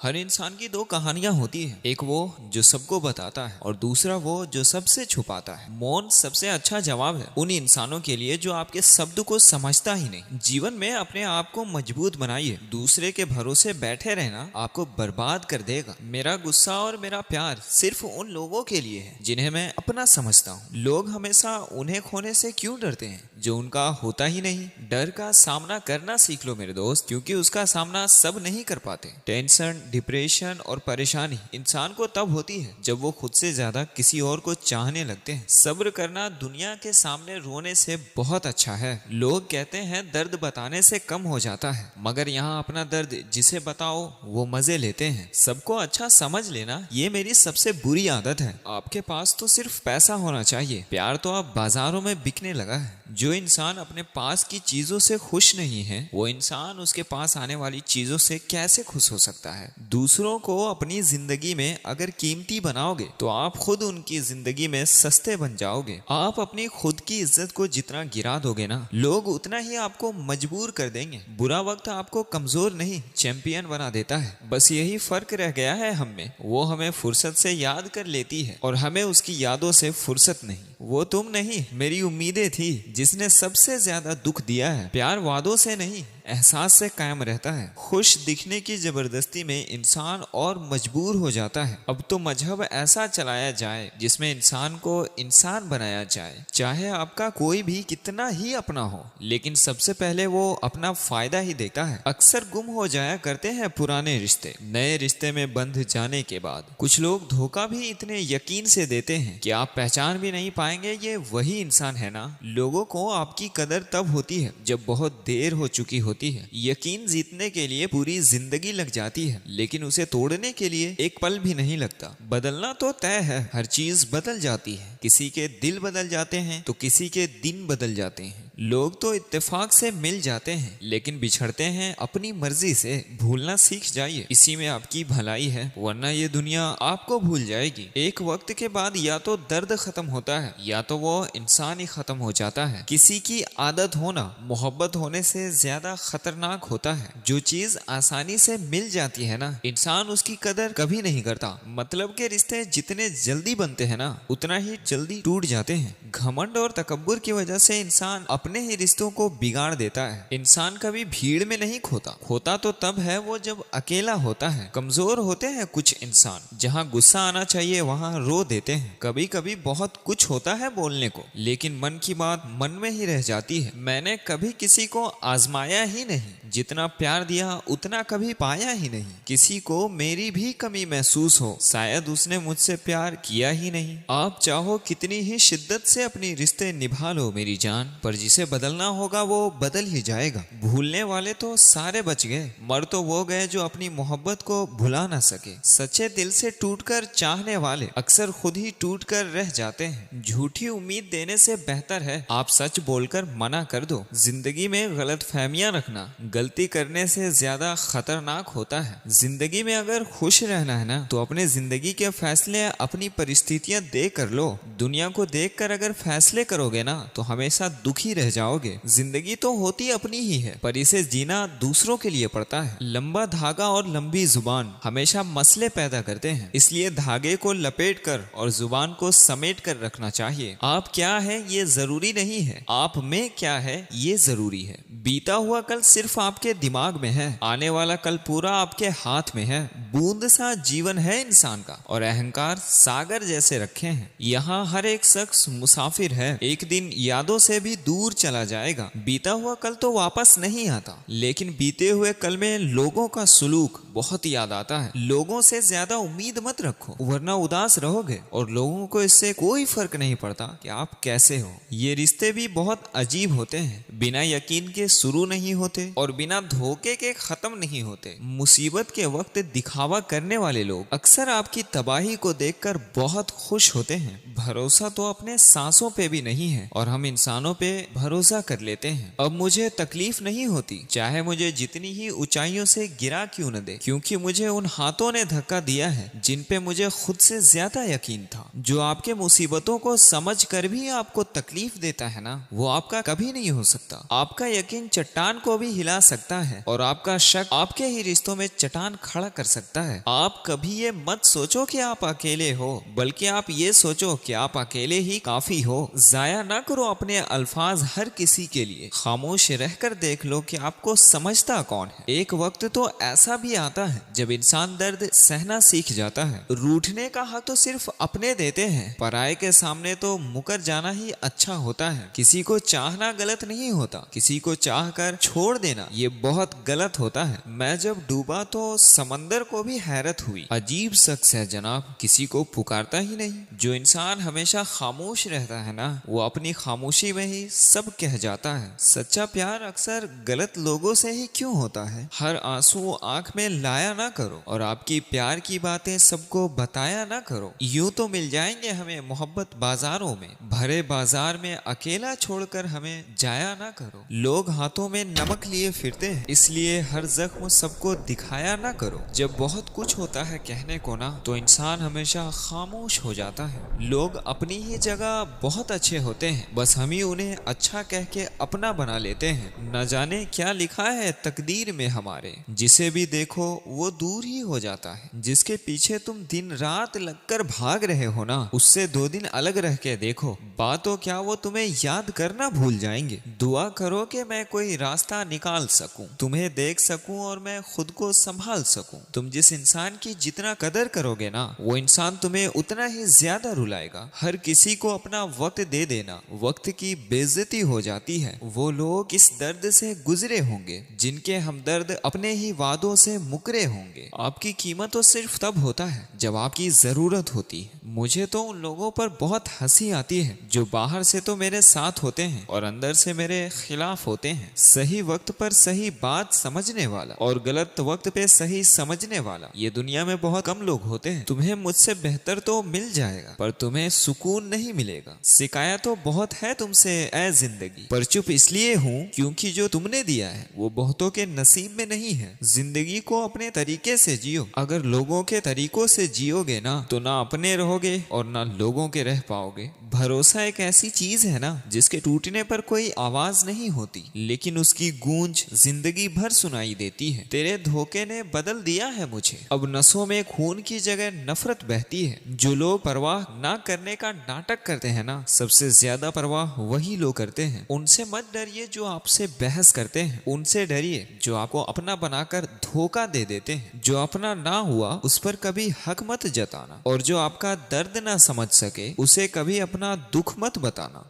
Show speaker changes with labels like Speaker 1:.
Speaker 1: हर इंसान की दो कहानियां होती हैं। एक वो जो सबको बताता है और दूसरा वो जो सबसे छुपाता है। मौन सबसे अच्छा जवाब है उन इंसानों के लिए जो आपके शब्द को समझता ही नहीं। जीवन में अपने आप को मजबूत बनाइए। दूसरे के भरोसे बैठे रहना आपको बर्बाद कर देगा। मेरा गुस्सा और मेरा प्यार सिर्फ उन लोगों के लिए है जिन्हें मैं अपना समझता हूँ। लोग हमेशा उन्हें खोने से क्यों डरते हैं जो उनका होता ही नहीं। डर का सामना करना सीख लो मेरे दोस्त, क्योंकि उसका सामना सब नहीं कर पाते। टेंशन, डिप्रेशन और परेशानी इंसान को तब होती है जब वो खुद से ज्यादा किसी और को चाहने लगते हैं। सब्र करना दुनिया के सामने रोने से बहुत अच्छा है। लोग कहते हैं दर्द बताने से कम हो जाता है, मगर यहाँ अपना दर्द जिसे बताओ वो मजे लेते हैं। सबको अच्छा समझ लेना ये मेरी सबसे बुरी आदत है। आपके पास तो सिर्फ पैसा होना चाहिए, प्यार तो अब बाजारों में बिकने लगा है। जो इंसान अपने पास की चीजों से खुश नहीं है वो इंसान उसके पास आने वाली चीजों से कैसे खुश हो सकता है। दूसरों को अपनी जिंदगी में अगर कीमती बनाओगे तो आप खुद उनकी जिंदगी में सस्ते बन जाओगे। आप अपनी खुद की इज्जत को जितना गिरा दोगे ना, लोग उतना ही आपको मजबूर कर देंगे। बुरा वक्त आपको कमजोर नहीं चैंपियन बना देता है। बस यही फर्क रह गया है हम में। वो हमें फुर्सत से याद कर लेती है और हमें उसकी यादों से फुर्सत नहीं। वो तुम नहीं, मेरी उम्मीदें थी जिसने सबसे ज्यादा दुख दिया है। प्यार वादों से नहीं एहसास से कायम रहता है। खुश दिखने की जबरदस्ती में इंसान और मजबूर हो जाता है। अब तो मजहब ऐसा चलाया जाए जिसमें इंसान को इंसान बनाया जाए। चाहे आपका कोई भी कितना ही अपना हो, लेकिन सबसे पहले वो अपना फायदा ही देखता है। अक्सर गुम हो जाया करते हैं पुराने रिश्ते नए रिश्ते में बंध जाने के बाद। कुछ लोग धोखा भी इतने यकीन से देते हैं कि आप पहचान भी नहीं पाएंगे ये वही इंसान है ना। लोगों को आपकी कदर तब होती है जब बहुत देर हो चुकी होती है। यकीन जीतने के लिए पूरी जिंदगी लग जाती है, लेकिन उसे तोड़ने के लिए एक पल भी नहीं लगता। बदलना तो तय है, हर चीज बदल जाती है। किसी के दिल बदल जाते हैं तो किसी के दिन बदल जाते हैं। लोग तो इत्तेफाक से मिल जाते हैं लेकिन बिछड़ते हैं अपनी मर्जी से। भूलना सीख जाइए, इसी में आपकी भलाई है, वरना ये दुनिया आपको भूल जाएगी। एक वक्त के बाद या तो दर्द खत्म होता है या तो वो इंसान ही खत्म हो जाता है। किसी की आदत होना मोहब्बत होने से ज्यादा खतरनाक होता है। जो चीज आसानी से मिल जाती है ना, इंसान उसकी कदर कभी नहीं करता। मतलब के रिश्ते जितने जल्दी बनते हैं ना, उतना ही जल्दी टूट जाते हैं। घमंड और तकब्बुर की वजह से इंसान अपने ही रिश्तों को बिगाड़ देता है। इंसान कभी भीड़ में नहीं खोता तो तब है वो जब अकेला होता है। कमजोर होते हैं कुछ इंसान, जहाँ गुस्सा आना चाहिए वहाँ रो देते हैं। कभी कभी बहुत कुछ होता है बोलने को, लेकिन मन की बात मन में ही रह जाती है। मैंने कभी किसी को आजमाया ही नहीं, जितना प्यार दिया उतना कभी पाया ही नहीं। किसी को मेरी भी कमी महसूस हो, शायद उसने मुझसे प्यार किया ही नहीं। आप चाहो कितनी ही शिद्दत से अपनी रिश्ते निभा लो मेरी जान, पर जिसे बदलना होगा वो बदल ही जाएगा। भूलने वाले तो सारे बच गए, मर तो वो गए जो अपनी मोहब्बत को भुला ना सके। सच्चे दिल से टूटकर चाहने वाले अक्सर खुद ही टूट कर रह जाते हैं। झूठी उम्मीद देने से बेहतर है आप सच बोलकर मना कर दो। जिंदगी में गलत फहमियां रखना गलती करने से ज्यादा खतरनाक होता है। जिंदगी में अगर खुश रहना है ना, तो अपने जिंदगी के फैसले अपनी परिस्थितियां देख कर लो। दुनिया को देख कर अगर फैसले करोगे ना तो हमेशा दुखी रह जाओगे। जिंदगी तो होती अपनी ही है, पर इसे जीना दूसरों के लिए पड़ता है। लंबा धागा और लंबी जुबान हमेशा मसले पैदा करते हैं, इसलिए धागे को लपेट कर और जुबान को समेट कर रखना चाहिए। आप क्या है ये जरूरी नहीं है, आप में क्या है ये जरूरी है। बीता हुआ कल सिर्फ आपके दिमाग में है, आने वाला कल पूरा आपके हाथ में है। बूंद सा जीवन है इंसान का और अहंकार सागर जैसे रखे हैं। यहाँ हर एक शख्स मुसाफिर है, एक दिन यादों से भी दूर चला जाएगा। बीता हुआ कल तो वापस नहीं आता, लेकिन बीते हुए कल में लोगों का सुलूक बहुत याद आता है। लोगों से ज्यादा उम्मीद मत रखो, वरना उदास रहोगे और लोगों को इससे कोई फर्क नहीं पड़ता कि आप कैसे हो। ये रिश्ते भी बहुत अजीब होते हैं, बिना यकीन के शुरू नहीं होते और बिना धोखे के खत्म नहीं होते। मुसीबत के वक्त दिखावा करने वाले लोग अक्सर आपकी तबाही को देखकर बहुत खुश होते हैं। भरोसा तो अपने सांसों पे भी नहीं है और हम इंसानों पे भरोसा कर लेते हैं। अब मुझे तकलीफ नहीं होती, चाहे मुझे जितनी ही ऊंचाइयों से गिरा क्यों न दे, क्योंकि मुझे उन हाथों ने धक्का दिया है जिन पे मुझे खुद से ज्यादा यकीन था। जो आपके मुसीबतों को समझ कर भी आपको तकलीफ देता है ना, वो आपका कभी नहीं हो सकता। आपका यकीन चट्टान को भी हिला सकता है और आपका शक आपके ही रिश्तों में चट्टान खड़ा कर सकता है। आप कभी ये मत सोचो कि आप अकेले हो, बल्कि आप ये सोचो कि आप अकेले ही काफी हो। जाया ना करो अपने अल्फाज हर किसी के लिए। खामोश रहकर देख लो कि आपको समझता कौन है। एक वक्त तो ऐसा भी आता है जब इंसान दर्द सहना सीख जाता है। रूठने का हक तो सिर्फ अपने देते हैं, पराये के सामने तो मुकर जाना ही अच्छा होता है। किसी को चाहना गलत नहीं होता, किसी को चाह कर छोड़ देना ये बहुत गलत होता है। मैं जब डूबा तो समंदर को भी हैरत हुई। अजीब शख्स है जनाब, किसी को पुकारता ही नहीं। जो इंसान हमेशा खामोश रहता है ना, वो अपनी खामोशी में ही सब कह जाता है। सच्चा प्यार अक्सर गलत लोगों से ही क्यों होता है। हर आंसू आंख में लाया ना करो और आपकी प्यार की बातें सबको बताया ना करो। यूं तो मिल जाएंगे हमें मोहब्बत बाजारों में, भरे बाजार में अकेला छोड़कर हमें जाया ना करो। लोग हाथों में नमक लिए फिरते हैं, इसलिए हर जख्म सबको दिखाया ना करो। जब बहुत कुछ होता है कहने को ना, तो इंसान हमेशा खामोश हो जाता है। लोग अपनी ही जगह बहुत अच्छे होते हैं, बस हम ही उन्हें अच्छा कह के अपना बना लेते हैं। न जाने क्या लिखा है तकदीर में हमारे, जिसे भी देखो वो दूर ही हो जाता है। जिसके पीछे तुम दिन रात लगकर भाग रहे हो ना, उससे 2 दिन अलग रह के देखो, बातों क्या वो तुम्हें याद करना भूल जाएंगे। दुआ करो कि मैं कोई रास्ता निकाल सकूं, तुम्हें देख सकूं और मैं खुद को संभाल सकूं। तुम जिस इंसान की जितना कदर करोगे ना, वो इंसान तुम्हें उतना ही ज्यादा रुलाएगा। हर किसी को अपना वक्त दे देना, वक्त की बेइज्जती हो जाती है। वो लोग इस दर्द से गुजरे होंगे जिनके हमदर्द अपने ही वादों से मुकरे होंगे। आपकी कीमत तो सिर्फ तब होता है जब आपकी जरूरत होती है। मुझे तो उन लोगों पर बहुत हंसी आती है जो बाहर से तो मेरे साथ होते हैं और अंदर से मेरे खिलाफ होते हैं। सही वक्त पर सही बात समझने वाला और गलत वक्त पे सही समझने वाला ये दुनिया में बहुत कम लोग होते हैं। तुम्हें मुझसे बेहतर तो मिल जाएगा, पर तुम्हें सुकून नहीं मिलेगा। शिकायत तो बहुत है तुमसे ऐ जिंदगी, पर चुप इसलिए हूँ क्योंकि जो तुमने दिया है वो बहुतों के नसीब में नहीं है। जिंदगी को अपने तरीके से जियो। अगर लोगों के तरीकों से जियोगे ना, तो ना अपने रहोगे और ना लोगों के रह पाओगे। भरोसा एक ऐसी चीज है ना जिसके टूटने पर कोई आवाज नहीं होती, लेकिन उसकी गूंज जिंदगी भर सुनाई देती है। तेरे धोखे ने बदल दिया है मुझे, अब नसों में खून की जगह नफरत बहती है। जो लोग परवाह ना करने का नाटक करते हैं ना, सबसे ज्यादा परवाह वही लोग करते हैं। उनसे मत डरिए जो आपसे बहस करते हैं, उनसे डरिए जो आपको अपना बनाकर धोखा दे देते हैं। जो अपना ना हुआ उस पर कभी हक मत जताना, और जो आपका दर्द ना समझ सके उसे कभी अपना दुख मत बताना।